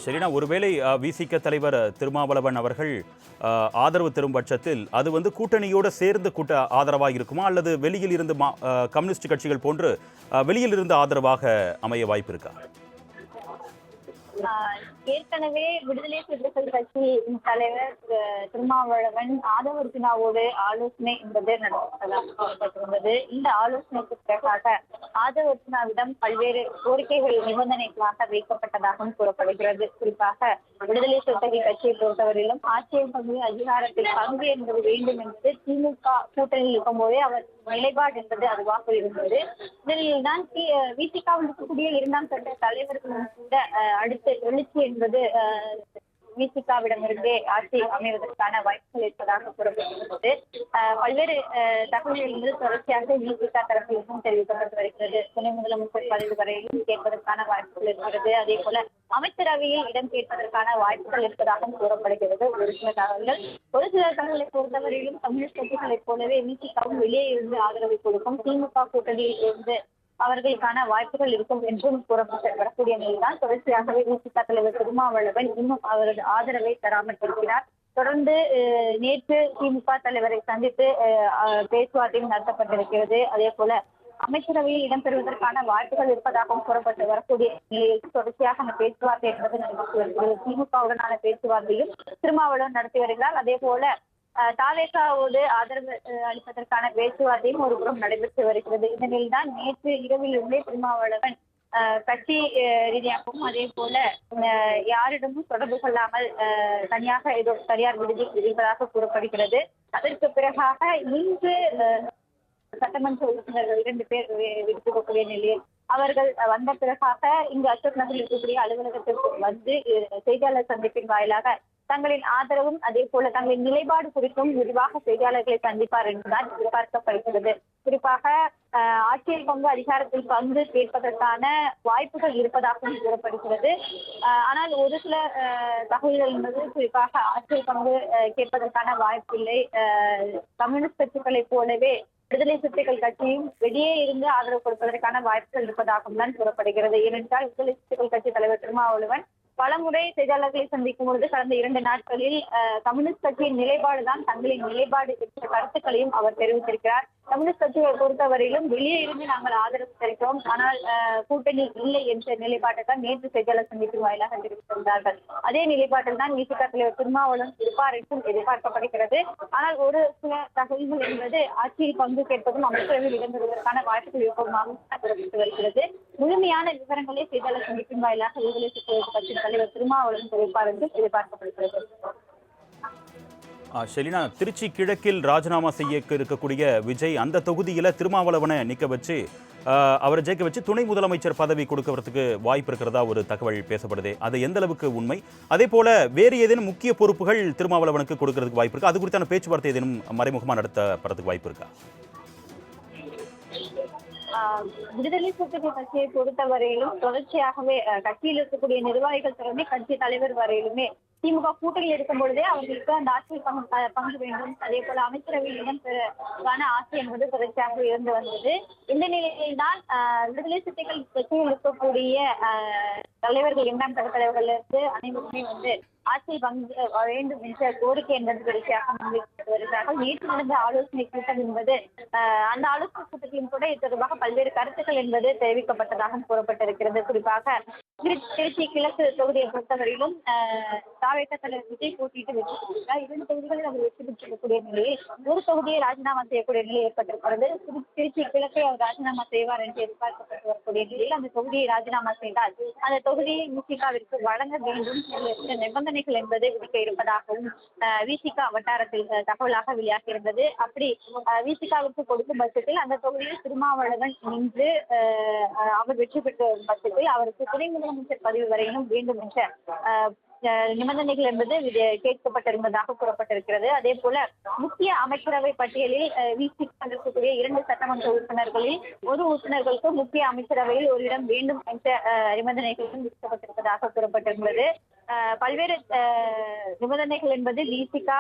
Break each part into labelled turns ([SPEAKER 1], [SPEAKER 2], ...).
[SPEAKER 1] சரினா ஒருவேளை விசிக தலைவர் திருமாவளவன் அவர்கள் ஆதரவு தரும் பட்சத்தில் அது கூட்டணியோடு சேர்ந்து ஆதரவாக இருக்குமா அல்லது வெளியில் இருந்து கம்யூனிஸ்ட் கட்சிகள் போன்று வெளியில் இருந்து ஆதரவாக அமைய வாய்ப்பு இருக்கா?
[SPEAKER 2] ஏற்கனவே விடுதலை சிறுத்தைகள் கட்சி தலைவர் திருமாவளவன் ஆதவர்ஜுனாவோடு ஆலோசனை என்பது நடத்தப்பட்டிருந்தது. இந்த ஆலோசனைக்கு பிறகாக ஆதவர்ஜுனாவிடம் பல்வேறு கோரிக்கைகள் நிபந்தனைகளாக வைக்கப்பட்டதாகவும் கூறப்படுகிறது. குறிப்பாக விடுதலை சிறுத்தைகள் கட்சியை பொறுத்தவரையிலும் ஆட்சியில் பங்கு அதிகாரத்தில் பங்கு என்பது வேண்டும் என்பது திமுக கூட்டணியில் இருக்கும்போதே அவர் நிலைப்பாடு என்பது அதுவாக இருந்தது. இதனில் தான் விசிகாவில் இருக்கக்கூடிய இரண்டாம் கட்ட தலைவர்களும் கூட அடுத்த எழுச்சி என்பது விசிகாவிடமிருந்தே ஆட்சி அமைவதற்கான வாய்ப்புகள் இருப்பதாக கூறப்பட்டிருந்தது. பல்வேறு தகவல்கள் என்பது தொடர்ச்சியாக விசிகா தரப்பிலும் தெரிவிக்கப்பட்டு வருகிறது. துணை முதலமைச்சர் பதவி வரையிலும் கேட்பதற்கான வாய்ப்புகள் இருக்கிறது. அதே போல அமைச்சரவையில் இடம் கேட்பதற்கான வாய்ப்புகள் இருப்பதாகவும் கூறப்படுகிறது. ஒரு சில தகவல்களை பொறுத்தவரையிலும் கம்யூனிஸ்ட் கட்சிகளைப் போலவே விசிகாவும் வெளியே இருந்து ஆதரவை கொடுக்கும், திமுக கூட்டணியில் இருந்து அவர்களுக்கான வாய்ப்புகள் இருக்கும் என்றும் கூறப்பட்டு வரக்கூடிய நிலைதான் தொடர்ச்சியாகவே விசிக தலைவர் திருமாவளவன் இன்னும் அவரது ஆதரவை தராமல் இருக்கிறார். தொடர்ந்து நேற்று திமுக தலைவரை சந்தித்து பேச்சுவார்த்தையும் நடத்தப்பட்டிருக்கிறது. அதே போல அமைச்சரவையில் இடம்பெறுவதற்கான வாய்ப்புகள் இருப்பதாகவும் கூறப்பட்டு வரக்கூடிய நிலையில் தொடர்ச்சியாக அந்த பேச்சுவார்த்தை என்பது நடைபெற்று வருகிறது. திமுகவுடனான பேச்சுவார்த்தையும் திருமாவளவன் நடத்தி வருகிறார். அதே போல தாவேகாவோடு ஆதரவு அளிப்பதற்கான பேச்சுவார்த்தையும் ஒரு புறம் நடைபெற்று வருகிறது. இந்த நிலையில்தான் நேற்று இரவிலிருந்தே திருமாவளவன் கட்சி ரீதியாகவும் அதே போல யாரிடமும் தொடர்பு கொள்ளாமல் தனியாக ஏதோ தனியார் விடுதி இருப்பதாக கூறப்படுகிறது. அதற்கு பிறகாக இன்று சட்டமன்ற உறுப்பினர்கள் 2 பேர் விடுத்துக்கூடிய நிலையில் அவர்கள் வந்த பிறகாக இங்கு அசோக் நகரில் இருக்கக்கூடிய அலுவலகத்திற்கு வந்து செய்தியாளர் சந்திப்பின் வாயிலாக தங்களின் ஆதரவும் அதே போல தங்களின் நிலைப்பாடு குறித்தும் விரிவாக செய்தியாளர்களை சந்திப்பார் என்றுதான் எதிர்பார்க்கப்படுகிறது. குறிப்பாக ஆட்சியில் பங்கு அதிகாரத்தில் பங்கு கேட்பதற்கான வாய்ப்புகள் இருப்பதாகவும் கூறப்படுகிறது. ஆனால் ஒரு சில தகவல்கள் என்பது குறிப்பாக ஆட்சியில் பங்கு கேட்பதற்கான வாய்ப்பில்லை, கம்யூனிஸ்ட் கட்சிகளைப் போலவே விடுதலை சிறுத்தைகள் கட்சியும் வெளியே இருந்து ஆதரவு கொடுப்பதற்கான வாய்ப்புகள் இருப்பதாகவும் தான் கூறப்படுகிறது. ஏனென்றால் விடுதலை சிறுத்தைகள் கட்சி தலைவர் திருமாவளவன் பலமுறை செய்தியாளர்களை சந்திக்கும் பொழுது கடந்த 2 நாட்களில் கம்யூனிஸ்ட் கட்சியின் நிலைப்பாடுதான் தங்களின் நிலைப்பாடு என்ற கருத்துக்களையும் அவர் தெரிவித்திருக்கிறார். கம்யூனிஸ்ட் கட்சியை பொறுத்தவரையிலும் வெளியே இருந்து நாங்கள் ஆதரவு தெரிவித்தோம், ஆனால் கூட்டணி இல்லை என்ற நிலைப்பாட்டை தான் நேற்று செய்தியாளர் சந்திப்பின் வாயிலாக தெரிவித்திருந்தார்கள். அதே நிலைப்பாட்டில் தான் விசிக தலைவர் திருமாவளவன் இருப்பார் என்றும் எதிர்பார்க்கப்படுகிறது. ஆனால் ஒரு சில தகவல்கள் என்பது ஆட்சியில் பங்கு கேட்பதும் அமைச்சரவையில் இடம்பெறுவதற்கான வாய்ப்புகள் இருப்பதுமாகவும் கூறப்பட்டு வருகிறது. முழுமையான விவரங்களை செய்தியாளர் சந்திப்பின் வாயிலாக விடுதலை சிறுத்தைகள் கட்சியின் தலைவர் திருமாவளவன் தெரிவிப்பார் என்றும் எதிர்பார்க்கப்படுகிறது.
[SPEAKER 1] ஷெலினா, திருச்சி கிழக்கில் ராஜினாமா செய்ய இருக்கக்கூடிய விஜய் அந்த தொகுதியில் திருமாவளவனை நிற்க வச்சு அவரை ஜெயிக்க வச்சு துணை முதலமைச்சர் பதவி கொடுக்கறதுக்கு வாய்ப்பு இருக்கிறதா ஒரு தகவல் பேசப்படுது. அது எந்த அளவுக்கு உண்மை? அதே போல வேறு ஏதேனும் முக்கிய பொறுப்புகள் திருமாவளவனுக்கு கொடுக்கறதுக்கு வாய்ப்பு இருக்கா? அது குறித்தான பேச்சுவார்த்தை ஏதேனும் மறைமுகமாக நடத்தப்படுறதுக்கு வாய்ப்பு இருக்கா?
[SPEAKER 2] விடுதலை சிறுத்தைகள் கட்சியை பொறுத்தவரையிலும் தொடர்ச்சியாகவே கட்சியில் இருக்கக்கூடிய நிர்வாகிகள் தொடர்ந்து கட்சி தலைவர் வரையிலுமே திமுக கூட்டணியில் இருக்கும் பொழுதே அவர்களுக்கு அந்த ஆட்சியில் பங்கு வேண்டும், அதே போல அமைச்சரவையில் இடம்பெறான ஆசை என்பது தொடர்ச்சியாக இருந்து வந்தது. இந்த நிலையில் தான் விடுதலை சிறுத்தைகள் கட்சியில் இருக்கக்கூடிய தலைவர்கள் 2ஆம் கட்ட தலைவர்களிலிருந்து அனைவருமே ஆட்சியில் பங்கு வேண்டும் என்ற கோரிக்கை என்பது தொடர்ச்சியாக முன்வைக்கப்பட்டு வருகிறார்கள். நேற்று நடந்த ஆலோசனை கூட்டம் என்பது அந்த ஆலோசனை கூட்டத்திலும் கூட இது தொடர்பாக பல்வேறு கருத்துக்கள் என்பது தெரிவிக்கப்பட்டதாகவும் கூறப்பட்டிருக்கிறது. குறிப்பாக திருச்சி கிழக்கு தொகுதியை பொறுத்தவரையிலும் தாவேக தலைவர் விஜய் போட்டியிட்டு வெற்றி பெற்றிருக்கிறார். 2 தொகுதிகளில் அவர் வெற்றி பெற்றிருக்கக்கூடிய நிலையில் ஒரு தொகுதியை ராஜினாமா செய்யக்கூடிய நிலை ஏற்பட்டிருக்கிறது. திருச்சி கிழக்கை அவர் ராஜினாமா செய்வார் என்று எதிர்பார்க்கப்பட்டு வரக்கூடிய நிலையில் அந்த தொகுதியை ராஜினாமா செய்தால் அந்த தொகுதியை விசிகாவிற்கு வழங்க வேண்டும் என்ற நிபந்தனைகள் என்பது விதிக்க இருப்பதாகவும் விசிக வட்டாரத்தில் தகவலாக வெளியாகியிருந்தது. அப்படி விசிகாவிற்கு கொடுக்கும் பட்சத்தில் அந்த தொகுதியில் திருமாவளவன் நின்று அவர் வெற்றி பெற்ற பட்சத்தில் அவருக்கு துணை முதலமைச்சர் பதவி வரையிலும் வேண்டும் என்ற நிபந்தனைகள் என்பது கேட்கப்பட்டிருந்ததாக கூறப்பட்டிருக்கிறது. அதே போல முக்கிய அமைச்சரவை பட்டியலில் விசிக இருக்கக்கூடிய 2 சட்டமன்ற உறுப்பினர்களில் ஒரு உறுப்பினர்களுக்கு முக்கிய அமைச்சரவையில் ஒரு இடம் வேண்டும் என்ற நிபந்தனைகளும் விதிக்கப்பட்டிருப்பதாக கூறப்பட்டிருந்தது. பல்வேறு நிபந்தனைகள் என்பது விசிகா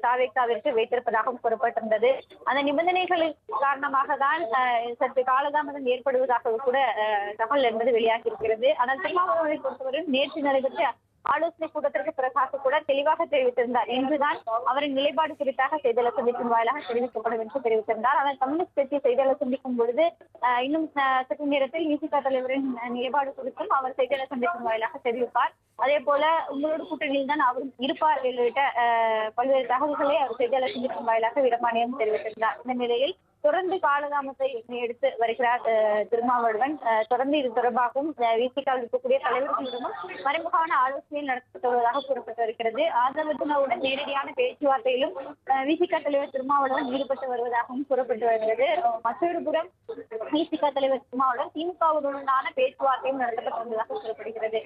[SPEAKER 2] தாவேகாவிற்கு வைத்திருப்பதாகவும் கூறப்பட்டிருந்தது. அந்த நிபந்தனைகளின் காரணமாக தான் சற்று காலதாமதம் ஏற்படுவதாக கூட தகவல் என்பது வெளியாகி இருக்கிறது. ஆனால் திருமாவளவனை பொறுத்தவரை நேற்று நடைபெற்ற ஆலோசனை கூட்டத்திற்கு பிறகாக கூட தெளிவாக தெரிவித்திருந்தார். இன்றுதான் அவரின் நிலைப்பாடு குறித்தாக செய்தியாளர் சந்திப்பின் வாயிலாக தெரிவிக்கப்படும் என்று தெரிவித்திருந்தார். ஆனால் கம்யூனிஸ்ட் கட்சி செய்தியாளர் சந்திக்கும் பொழுது இன்னும் சற்று நேரத்தில் விசிக தலைவரின் நிலைப்பாடு குறித்தும் அவர் செய்தியாளர் சந்திப்பின் வாயிலாக தெரிவிப்பார். அதே போல உங்களோட கூட்டணியில் தான் அவர் இருப்பார் உள்ளிட்ட பல்வேறு தகவல்களை அவர் செய்தியாளர் சந்திப்பின் வாயிலாக விடமானியம் தெரிவித்திருந்தார். இந்த நிலையில் தொடர்ந்து காலதாமத்தை எடுத்து வருகிறார் திருமாவளவன். தொடர்ந்து இது தொடர்பாகவும் விசிகாவில் இருக்கக்கூடிய தலைவர்களிடமும் மறைமுகமான ஆலோசனையில் நடத்தப்பட்டு வருவதாக கூறப்பட்டு வருகிறது. ஆதரவுடன் நேரடியான பேச்சுவார்த்தையிலும் விசிக தலைவர் திருமாவளவன் ஈடுபட்டு வருவதாகவும் கூறப்பட்டு வருகிறது. மற்றொரு புறம் விசிக தலைவர் திருமாவளவன் திமுகவுடனான பேச்சுவார்த்தையும் நடத்தப்பட்டு வந்ததாக கூறப்படுகிறது.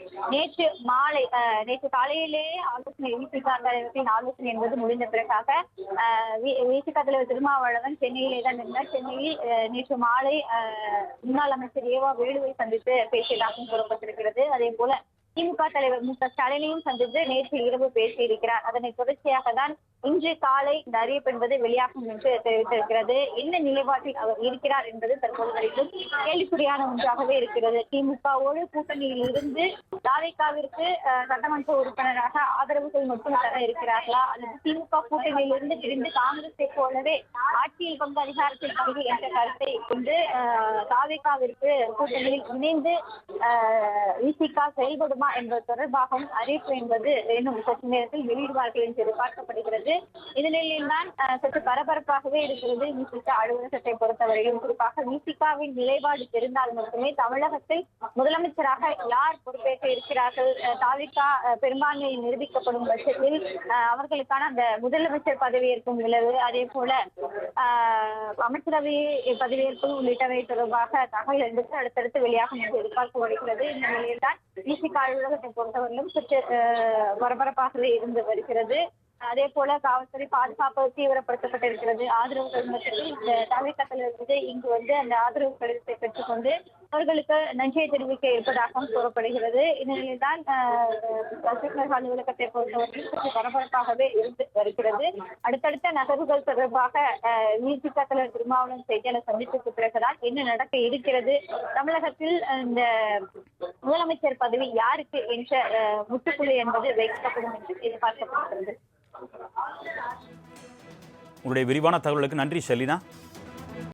[SPEAKER 2] நேற்று காலையிலேயே ஆலோசனை விசிக தலைவரின் ஆலோசனை என்பது முடிந்த பிறகாக விசிக தலைவர் திருமாவளவன் சென்னையிலே தான் சென்னையில் நேற்று மாலை முன்னாள் அமைச்சர் ஏவா வேலுவை சந்தித்து பேசியதாகவும் கூறப்பட்டிருக்கிறது. அதே போல திமுக தலைவர் மு க ஸ்டாலினையும் சந்தித்து நேற்று இரவு பேசியிருக்கிறார். அதனை தொடர்ச்சியாக தான் இன்று காலை இந்த அறிவிப்பு என்பது வெளியாகும் என்று தெரிவித்திருக்கிறது. என்ன நிலைப்பாட்டில் அவர் இருக்கிறார் என்பது தற்போது வரைக்கும் கேள்விக்குறியான ஒன்றாகவே இருக்கிறது. திமுகவோடு கூட்டணியில் இருந்து தாவேகாவிற்கு சட்டமன்ற உறுப்பினராக ஆதரவுகள் மட்டும் தர இருக்கிறார்களா, அல்லது திமுக கூட்டணியில் இருந்து பிரிந்து காங்கிரஸை போலவே ஆட்சியில் கொண்டு அதிகாரத்தில் பங்கு என்ற கருத்தை கொண்டு தாவேகாவிற்கு கூட்டணியில் இணைந்து விசிக செயல்படுமா என்பது தொடர்பாகவும் அறிவிப்பு என்பது இன்னும் சற்று நேரத்தில் வெளியிடுவார்கள் என்று எதிர்பார்க்கப்படுகிறது. இந்த நிலையில்தான் சற்று பரபரப்பாகவே இருக்கிறது விசிக அலுவலகத்தை பொறுத்தவரையும். குறிப்பாக விசிகாவின் நிலைப்பாடு தெரிந்தால் மட்டுமே தமிழகத்தில் முதலமைச்சராக யார் பொறுப்பேற்க இருக்கிறார்கள், தாவேகா பெரும்பான்மையை நிரூபிக்கப்படும் பட்சத்தில் அவர்களுக்கான அந்த முதலமைச்சர் பதவியேற்கும் விளைவு, அதே போல அமைச்சரவை பதவியேற்பு உள்ளிட்டவை தொடர்பாக தகவல் என்பது அடுத்தடுத்து வெளியாகும் என்று எதிர்பார்க்கப்படுகிறது. இந்த நிலையில்தான் விசிக அலுவலகத்தை பொறுத்தவரையிலும் சற்று பரபரப்பாகவே இருந்து வருகிறது. அதே போல காவல்துறை பாதுகாப்பு தீவிரப்படுத்தப்பட்டிருக்கிறது. ஆதரவுகள் மத்தியில் தாவேகா தலைவர் விஜய் இங்கு வந்து அந்த ஆதரவு கடிதத்தை பெற்றுக்கொண்டு அவர்களுக்கு நன்றியை தெரிவிக்க இருப்பதாகவும் கூறப்படுகிறது. இந்நிலையில்தான் அலுவலகத்தை பொறுத்தவரையில் பரபரப்பாகவே இருந்து வருகிறது. அடுத்தடுத்த நகர்வுகள் தொடர்பாக விசிக தலைவர் திருமாவளவன் செய்தியாளர் சந்திப்புக்கு பிறகுதான் என்ன நடக்க இருக்கிறது, தமிழகத்தில் இந்த முதலமைச்சர் பதவி யாருக்கு என்ற முற்றுப்புள்ளி என்பது வைக்கப்படும் என்று எதிர்பார்க்கப்படுகிறது.
[SPEAKER 1] உங்களுடைய விரிவான தகவலுக்கு நன்றி ஷெலினா.